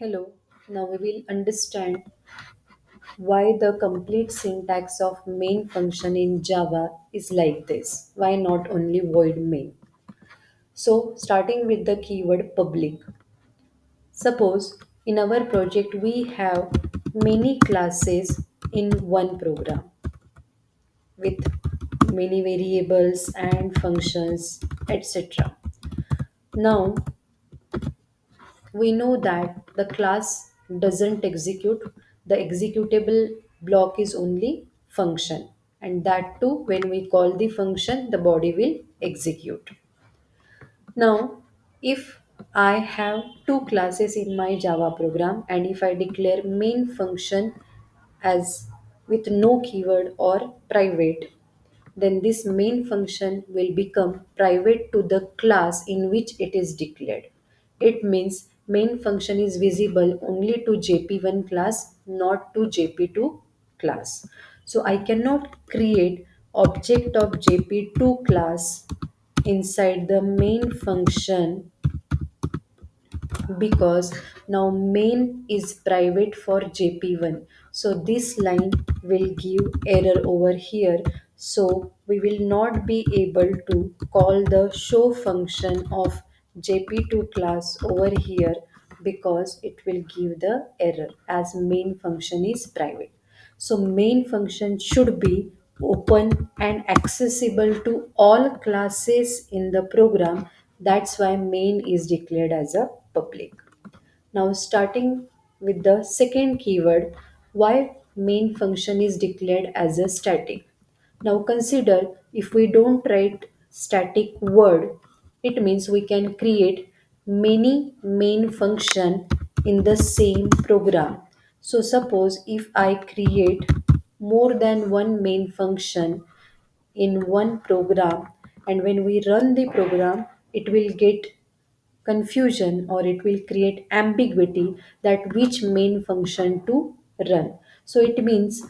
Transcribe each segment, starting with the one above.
Hello, now we will understand why the complete syntax of main function in Java is like this. Why not only void main? So, starting with the keyword public. Suppose in our project we have many classes in one program with many variables and functions, etc. Now, we know that the class doesn't execute. The executable block is only function, and that too when we call the function the body will execute. Now if I have two classes in my Java program, and if I declare main function as with no keyword or private, then this main function will become private to the class in which it is declared. It means main function is visible only to JP1 class, not to JP2 class. So I cannot create object of JP2 class inside the main function because now main is private for JP1. So this line will give error over here. So we will not be able to call the show function of JP2 class over here because it will give the error as main function is private. So main function should be open and accessible to all classes in the program. That's why main is declared as a public. Now starting with the second keyword, why main function is declared as a static. Now consider if we don't write static word, it means we can create many main function in the same program. So suppose if I create more than one main function in one program, and when we run the program it will get confusion or it will create ambiguity that which main function to run. So it means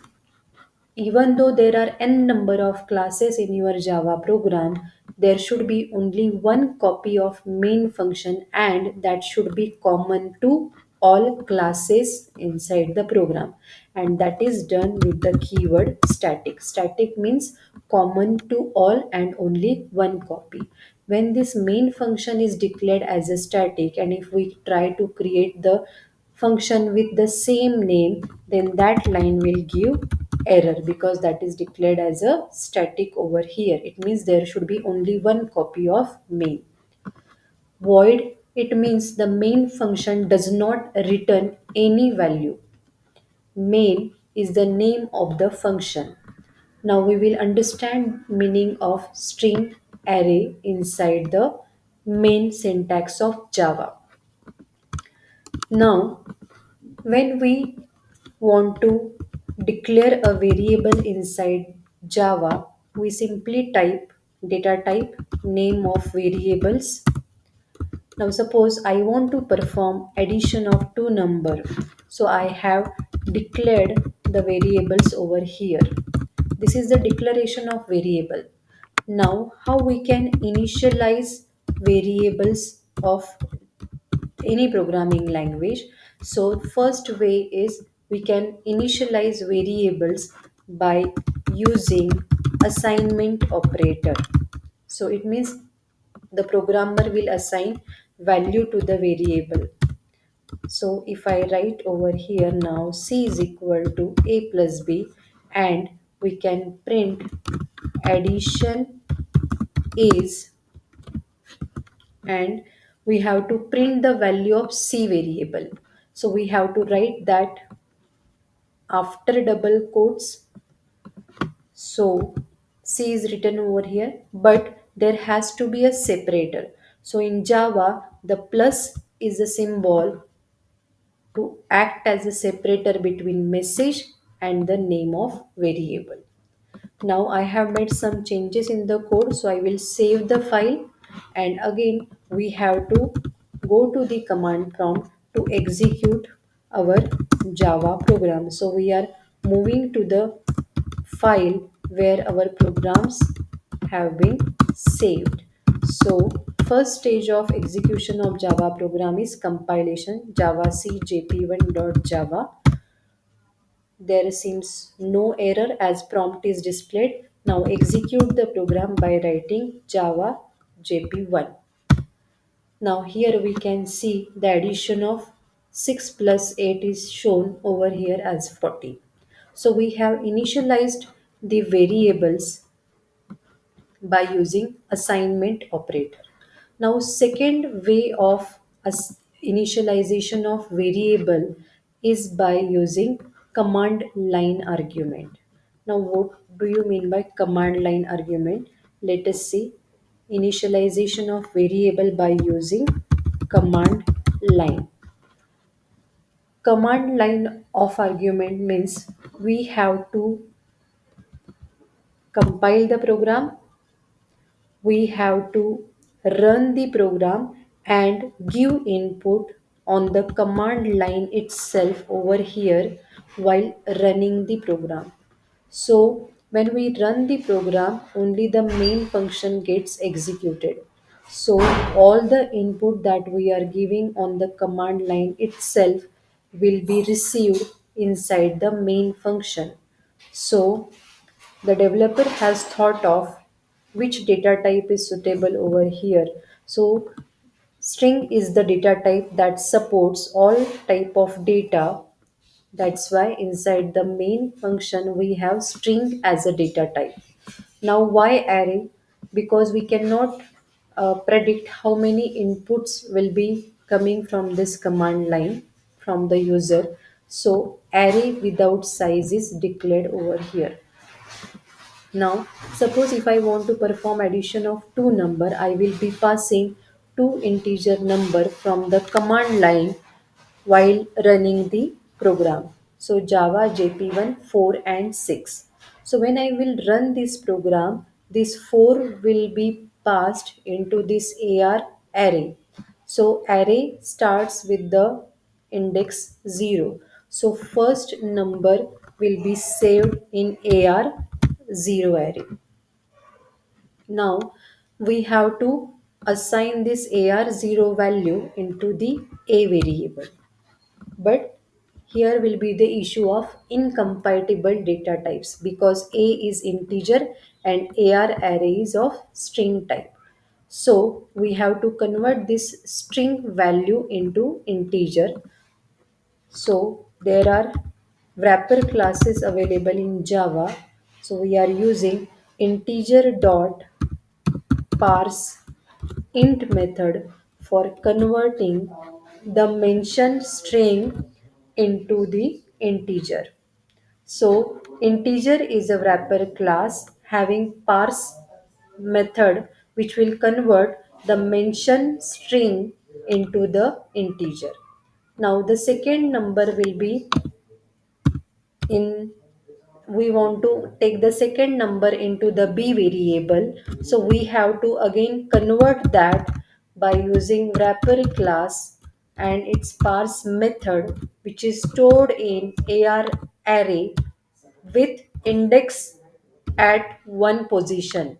even though there are n number of classes in your Java program, there should be only one copy of main function, and that should be common to all classes inside the program. And that is done with the keyword static. Static means common to all and only one copy. When this main function is declared as a static, and if we try to create the function with the same name, then that line will give error because that is declared as a static over here. It means there should be only one copy of main. Void, it means the main function does not return any value. Main is the name of the function. Now we will understand meaning of string array inside the main syntax of Java. Now when we want to declare a variable inside Java, we simply type data type name of variables. Now suppose I want to perform addition of two number. So I have declared the variables over here. This is the declaration of variable. Now how we can initialize variables of any programming language? So first way is we can initialize variables by using assignment operator. So it means the programmer will assign value to the variable. So if I write over here now c is equal to a plus b, and we can print addition is, and we have to print the value of c variable. So we have to write that after double quotes. So c is written over here, but there has to be a separator. So in Java the plus is a symbol to act as a separator between message and the name of variable. Now I have made some changes in the code, so I will save the file, and again we have to go to the command prompt to execute our Java program. So we are moving to the file where our programs have been saved. So first stage of execution of Java program is compilation Java C jp1.java. There seems no error as prompt is displayed. Now execute the program by writing Java jp1. Now here we can see the addition of 6 plus 8 is shown over here as 40. So we have initialized the variables by using assignment operator. Now second way of initialization of variable is by using command line argument. Now what do you mean by command line argument? Let us see initialization of variable by using command line. Command line of argument means we have to compile the program, we have to run the program and give input on the command line itself over here while running the program. So when we run the program, only the main function gets executed. So all the input that we are giving on the command line itself will be received inside the main function. So the developer has thought of which data type is suitable over here. So string is the data type that supports all type of data. That's why inside the main function we have string as a data type. Now why array? Because we cannot predict how many inputs will be coming from this command line from the user. So array without size is declared over here. Now, suppose if I want to perform addition of two number, I will be passing two integer number from the command line while running the program. So Java JP1 4 and 6. So when I will run this program, this 4 will be passed into this AR array. So array starts with the index 0. So first number will be saved in AR 0 array. Now we have to assign this AR0 value into the A variable. But here will be the issue of incompatible data types because A is integer and AR array is of string type. So we have to convert this string value into integer. So there are wrapper classes available in Java. So we are using integer dot parse int method for converting the mentioned string into the integer. So integer is a wrapper class having parse method which will convert the mentioned string into the integer. Now the second number will be in we want to take the second number into the b variable, so we have to again convert that by using wrapper class and its parse method which is stored in AR array with index at one position.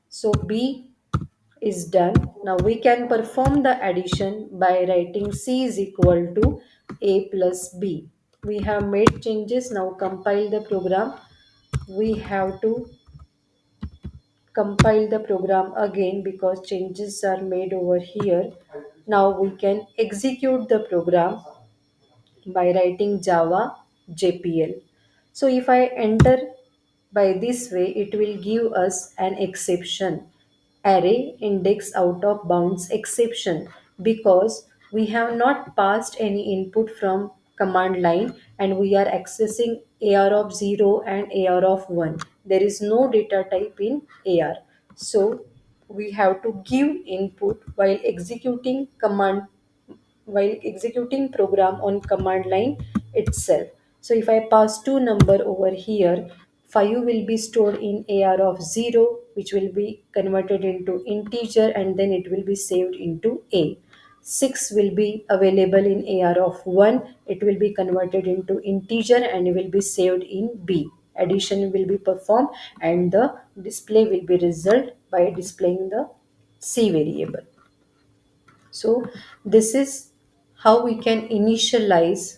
So b is done. Now we can perform the addition by writing C is equal to A plus B. We have made changes. Now compile the program. We have to compile the program again because changes are made over here. Now we can execute the program by writing Java JPL. So if I enter by this way, it will give us an exception, array index out of bounds exception, because we have not passed any input from command line and we are accessing AR of 0 and AR of 1. There is no data type in AR. So we have to give input while executing program on command line itself. So if I pass two number over here, 5 will be stored in AR of 0 which will be converted into integer and then it will be saved into A. 6 will be available in AR of 1, it will be converted into integer and will be saved in B. Addition will be performed and the display will be result by displaying the C variable. So this is how we can initialize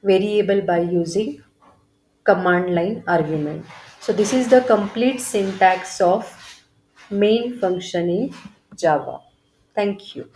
variable by using command line argument. So this is the complete syntax of main function in Java. Thank you.